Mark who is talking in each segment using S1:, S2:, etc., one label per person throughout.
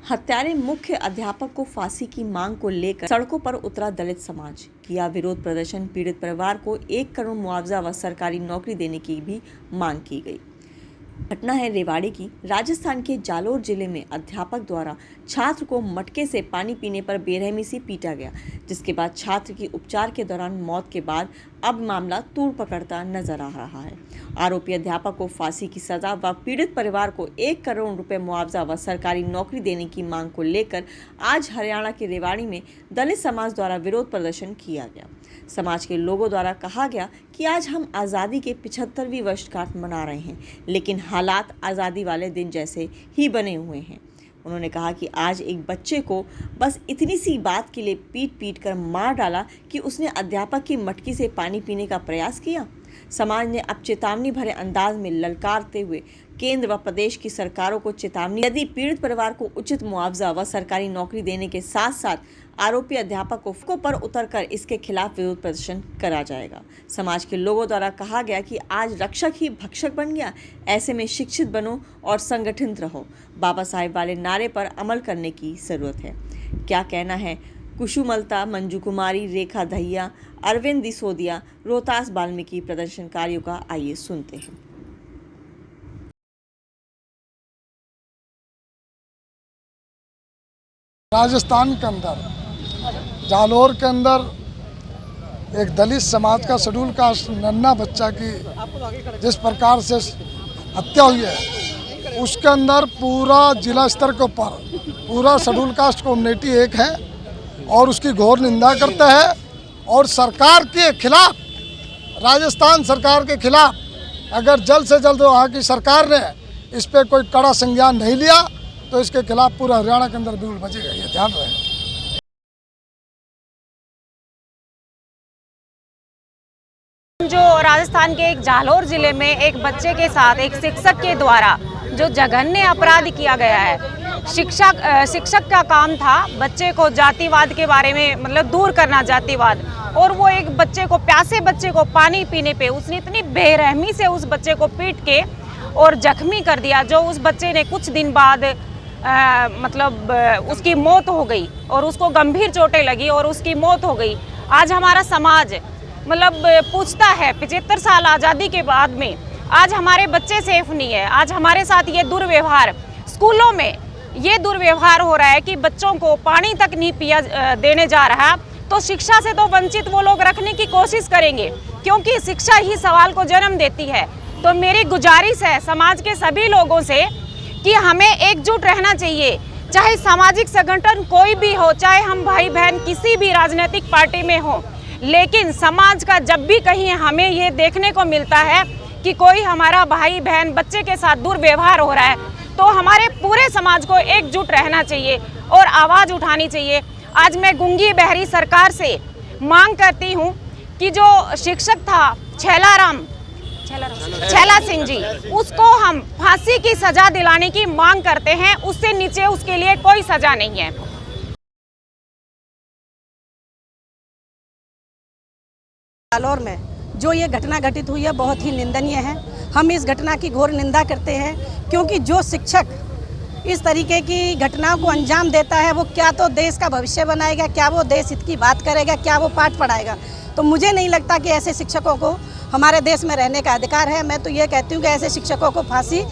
S1: हत्यारे मुख्य अध्यापक को फांसी की मांग को लेकर सड़कों पर उतरा दलित समाज। किया विरोध प्रदर्शन। पीड़ित परिवार को 1 करोड़ मुआवजा व सरकारी नौकरी देने की भी मांग की गई। घटना है रेवाड़ी की। राजस्थान के जालोर जिले में अध्यापक द्वारा छात्र को मटके से पानी पीने पर बेरहमी से पीटा गया, जिसके बाद छात्र की उपचार के दौरान मौत के बाद अब मामला तूल पकड़ता नजर आ रहा है। आरोपी अध्यापक को फांसी की सजा व पीड़ित परिवार को 1 करोड़ रुपए मुआवजा व सरकारी नौकरी देने की मांग को लेकर आज हरियाणा के रेवाड़ी में दलित समाज द्वारा विरोध प्रदर्शन किया गया। समाज के लोगों द्वारा कहा गया कि आज हम आज़ादी के 75वीं वर्षगांठ मना रहे हैं, लेकिन हालात आज़ादी वाले दिन जैसे ही बने हुए हैं। उन्होंने कहा कि आज एक बच्चे को बस इतनी सी बात के लिए पीट कर मार डाला कि उसने अध्यापक की मटकी से पानी पीने का प्रयास किया। समाज ने अब चेतावनी भरे अंदाज में ललकारते हुए केंद्र व प्रदेश की सरकारों को चेतावनी, यदि पीड़ित परिवार को उचित मुआवजा व सरकारी नौकरी देने के साथ साथ आरोपी अध्यापक को पर उतरकर इसके खिलाफ विरोध प्रदर्शन करा जाएगा। समाज के लोगों द्वारा कहा गया कि आज रक्षक ही भक्षक बन गया, ऐसे में शिक्षित बनो और संगठित रहो। बाबा साहेब वाले नारे पर अमल करने की जरूरत है। क्या कहना है कुसुमलता, मंजू कुमारी, रेखा दहिया, अरविंद दिसोदिया, रोहतास वाल्मीकि प्रदर्शनकारियों का, आइए सुनते हैं।
S2: राजस्थान के अंदर जालोर के अंदर एक दलित समाज का शेड्यूल कास्ट नन्हा बच्चा की जिस प्रकार से हत्या हुई है, उसके अंदर पूरा जिला स्तर के ऊपर पूरा शेड्यूल कास्ट कम्युनिटी एक है और उसकी घोर निंदा करता है। और सरकार के खिलाफ, राजस्थान सरकार के खिलाफ अगर जल्द से जल्द वहाँ की सरकार ने इस पर कोई कड़ा संज्ञान नहीं लिया तो इसके खिलाफ पूरा हरियाणा के अंदर बिल्कुल बचेगा, ये ध्यान रहे।
S3: जो राजस्थान के एक जालोर जिले में एक बच्चे के साथ एक शिक्षक के द्वारा जो जघन्य अपराध किया गया है। शिक्षक का काम था बच्चे को जातिवाद के बारे में मतलब दूर करना, जातिवाद, और वो एक बच्चे को, प्यासे बच्चे को पानी पीने पे उसने इतनी बेरहमी से उस बच्चे को पीट के और जख्मी कर दिया, जो उस बच्चे ने कुछ दिन बाद उसकी मौत हो गई और उसको गंभीर चोटें लगी और उसकी मौत हो गई। आज हमारा समाज पूछता है 75 साल आज़ादी के बाद में आज हमारे बच्चे सेफ नहीं है। आज हमारे साथ ये दुर्व्यवहार, स्कूलों में ये दुर्व्यवहार हो रहा है कि बच्चों को पानी तक नहीं देने जा रहा, तो शिक्षा से तो वंचित वो लोग रखने की कोशिश करेंगे, क्योंकि शिक्षा ही सवाल को जन्म देती है। तो मेरी गुजारिश है समाज के सभी लोगों से कि हमें एकजुट रहना चाहिए, चाहे सामाजिक संगठन कोई भी हो, चाहे हम भाई बहन किसी भी राजनीतिक पार्टी में हो, लेकिन समाज का जब भी कहीं हमें ये देखने को मिलता है कि कोई हमारा भाई बहन बच्चे के साथ दुर्व्यवहार हो रहा है, तो हमारे पूरे समाज को एकजुट रहना चाहिए और आवाज़ उठानी चाहिए। आज मैं गूंगी बहरी सरकार से मांग करती हूँ कि जो शिक्षक था छैला सिंह जी, उसको हम फांसी की सजा दिलाने की मांग करते हैं। उससे नीचे उसके लिए कोई सजा नहीं है।
S4: जालोर में जो ये घटना घटित हुई है बहुत ही निंदनीय है। हम इस घटना की घोर निंदा करते हैं, क्योंकि जो शिक्षक इस तरीके की घटनाओं को अंजाम देता है वो क्या तो देश का भविष्य बनाएगा, क्या वो देश हित की बात करेगा, क्या वो पाठ पढ़ाएगा। तो मुझे नहीं लगता कि ऐसे शिक्षकों को हमारे देश में रहने का अधिकार है। मैं तो ये कहती हूँ कि ऐसे शिक्षकों को फांसी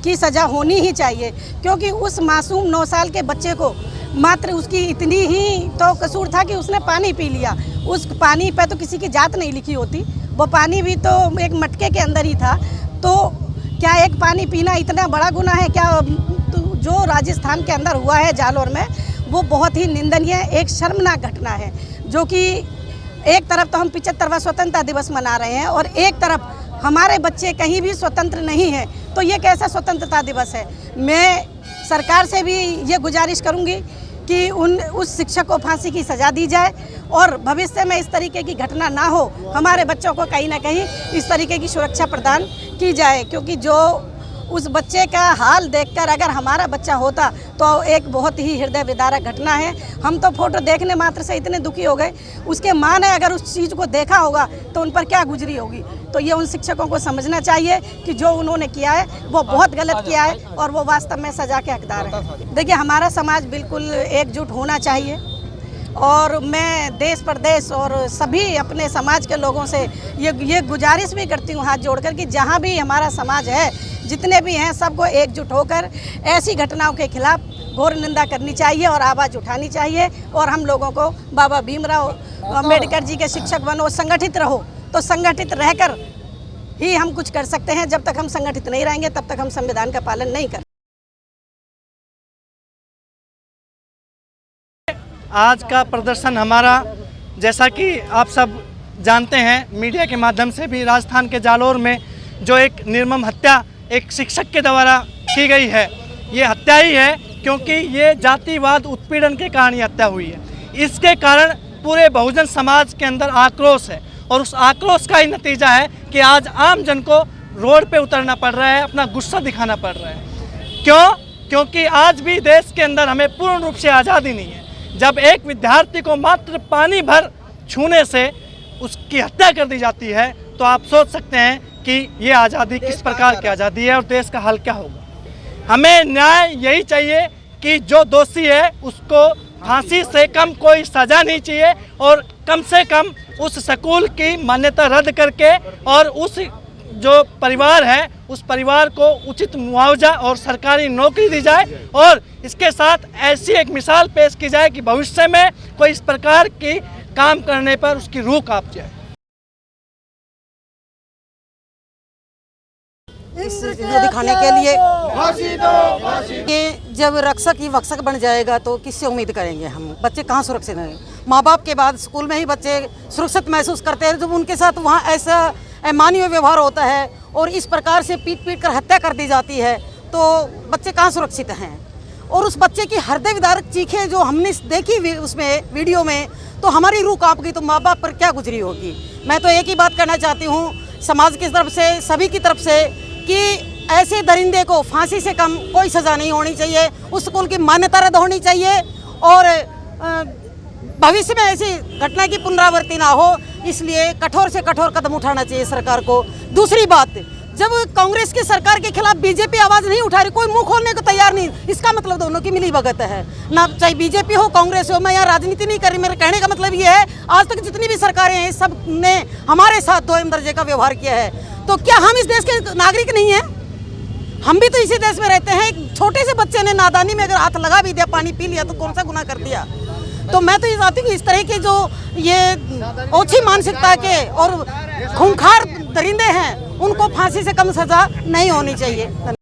S4: की सज़ा होनी ही चाहिए, क्योंकि उस मासूम 9 साल के बच्चे को मात्र उसकी इतनी ही तो कसूर था कि उसने पानी पी लिया। उस पानी पे तो किसी की जात नहीं लिखी होती, वो पानी भी तो एक मटके के अंदर ही था। तो क्या एक पानी पीना इतना बड़ा गुनाह है क्या? तो जो राजस्थान के अंदर हुआ है जालोर में, वो बहुत ही निंदनीय, एक शर्मनाक घटना है। जो कि एक तरफ तो हम 75वां स्वतंत्रता दिवस मना रहे हैं और एक तरफ हमारे बच्चे कहीं भी स्वतंत्र नहीं हैं, तो ये कैसा स्वतंत्रता दिवस है? मैं सरकार से भी ये गुजारिश करूंगी कि उस शिक्षक को फांसी की सज़ा दी जाए और भविष्य में इस तरीके की घटना ना हो, हमारे बच्चों को कहीं ना कहीं इस तरीके की सुरक्षा प्रदान की जाए। क्योंकि जो उस बच्चे का हाल देखकर अगर हमारा बच्चा होता तो एक बहुत ही हृदय विदारक घटना है। हम तो फोटो देखने मात्र से इतने दुखी हो गए, उसके माँ ने अगर उस चीज़ को देखा होगा तो उन पर क्या गुजरी होगी। तो ये उन शिक्षकों को समझना चाहिए कि जो उन्होंने किया है वो बहुत गलत किया है और वो वास्तव में सज़ा के हकदार है। देखिए, हमारा समाज बिल्कुल एकजुट होना चाहिए और मैं देश प्रदेश और सभी अपने समाज के लोगों से ये गुजारिश भी करती हूँ हाथ जोड़कर कि जहाँ भी हमारा समाज है, जितने भी हैं, सबको एकजुट होकर ऐसी घटनाओं के खिलाफ घोर निंदा करनी चाहिए और आवाज़ उठानी चाहिए। और हम लोगों को बाबा भीमराव अम्बेडकर जी के शिक्षक बनो, संगठित रहो, तो संगठित रहकर ही हम कुछ कर सकते हैं। जब तक हम संगठित नहीं रहेंगे तब तक हम संविधान का पालन नहीं कर।
S5: आज का प्रदर्शन हमारा, जैसा कि आप सब जानते हैं मीडिया के माध्यम से भी, राजस्थान के जालोर में जो एक निर्मम हत्या एक शिक्षक के द्वारा की गई है, ये हत्या ही है, क्योंकि ये जातिवाद उत्पीड़न के कारण ये हत्या हुई है। इसके कारण पूरे बहुजन समाज के अंदर आक्रोश है और उस आक्रोश का ही नतीजा है कि आज आम जन को रोड पे उतरना पड़ रहा है, अपना गुस्सा दिखाना पड़ रहा है। क्यों? क्योंकि आज भी देश के अंदर हमें पूर्ण रूप से आज़ादी नहीं है। जब एक विद्यार्थी को मात्र पानी भर छूने से उसकी हत्या कर दी जाती है, तो आप सोच सकते हैं कि ये आज़ादी किस प्रकार की आज़ादी है और देश का हाल क्या होगा। हमें न्याय यही चाहिए कि जो दोषी है उसको फांसी से कम कोई सज़ा नहीं चाहिए और कम से कम उस स्कूल की मान्यता रद्द करके और उस जो परिवार है उस परिवार को उचित मुआवजा और सरकारी नौकरी दी जाए और इसके साथ ऐसी एक मिसाल पेश की जाए कि भविष्य में कोई इस प्रकार की काम करने पर उसकी रूह कांप जाए।
S6: इसे दिखाने के लिए कि जब रक्षक ही वक्षक बन जाएगा तो किससे उम्मीद करेंगे हम? बच्चे कहाँ सुरक्षित हैं? माँ बाप के बाद स्कूल में ही बच्चे सुरक्षित महसूस करते हैं। जब उनके साथ वहाँ ऐसा अमानवीय व्यवहार होता है और इस प्रकार से पीट पीट कर हत्या कर दी जाती है, तो बच्चे कहाँ सुरक्षित हैं? और उस बच्चे की हृदय विदारक चीखें जो हमने देखी उसमें वीडियो में, तो हमारी रूह कांप गई। तो माँ बाप पर क्या गुजरी होगी? मैं तो एक ही बात कहना चाहती हूँ समाज की तरफ से, सभी की तरफ से, कि ऐसे दरिंदे को फांसी से कम कोई सज़ा नहीं होनी चाहिए। उस स्कूल की मान्यता रद्द होनी चाहिए और भविष्य में ऐसी घटना की पुनरावृत्ति ना हो, इसलिए कठोर से कठोर कदम उठाना चाहिए सरकार को। दूसरी बात, जब कांग्रेस की सरकार के खिलाफ बीजेपी आवाज़ नहीं उठा रही, कोई मुंह खोलने को तैयार नहीं, इसका मतलब दोनों की मिली भगत है ना। चाहे बीजेपी हो कांग्रेस हो, मैं यहाँ राजनीति नहीं कर रही। मेरे कहने का मतलब ये है, आज तक जितनी भी सरकारें हैं सब ने हमारे साथ दोयम दर्जे का व्यवहार किया है। तो क्या हम इस देश के नागरिक नहीं हैं? हम भी तो इसी देश में रहते हैं। एक छोटे से बच्चे ने नादानी में अगर हाथ लगा भी दिया, पानी पी लिया, तो कौन सा गुनाह कर दिया? तो मैं तो ये चाहती हूँ कि इस तरह के जो ये ओछी मानसिकता के और खूंखार दरिंदे हैं, उनको फांसी से कम सज़ा नहीं होनी चाहिए।